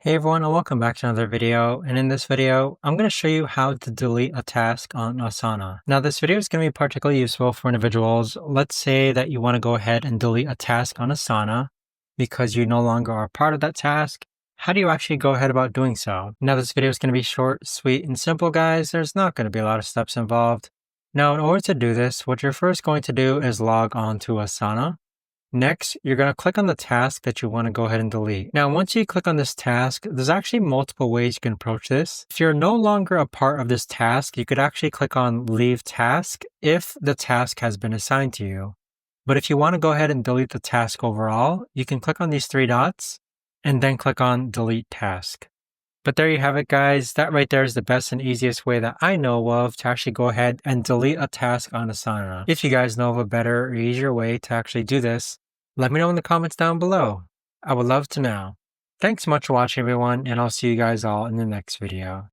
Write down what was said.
Hey everyone, and welcome back to another video. And in this video, I'm going to show you how to delete a task on Asana. Now, this video is going to be particularly useful for individuals. Let's say that you want to go ahead and delete a task on Asana because you no longer are part of that task. How do you actually go ahead about doing so? Now, this video is going to be short, sweet, and simple, guys. There's not going to be a lot of steps involved. Now, in order to do this, what you're first going to do is log on to Asana. Next, you're going to click on the task that you want to go ahead and delete. Now, once you click on this task, there's actually multiple ways you can approach this. If you're no longer a part of this task, you could actually click on Leave Task if the task has been assigned to you. But if you want to go ahead and delete the task overall, you can click on these three dots and then click on Delete Task. But there you have it, guys. That right there is the best and easiest way that I know of to actually go ahead and delete a task on Asana. If you guys know of a better or easier way to actually do this, let me know in the comments down below. I would love to know. Thanks so much for watching, everyone, and I'll see you guys all in the next video.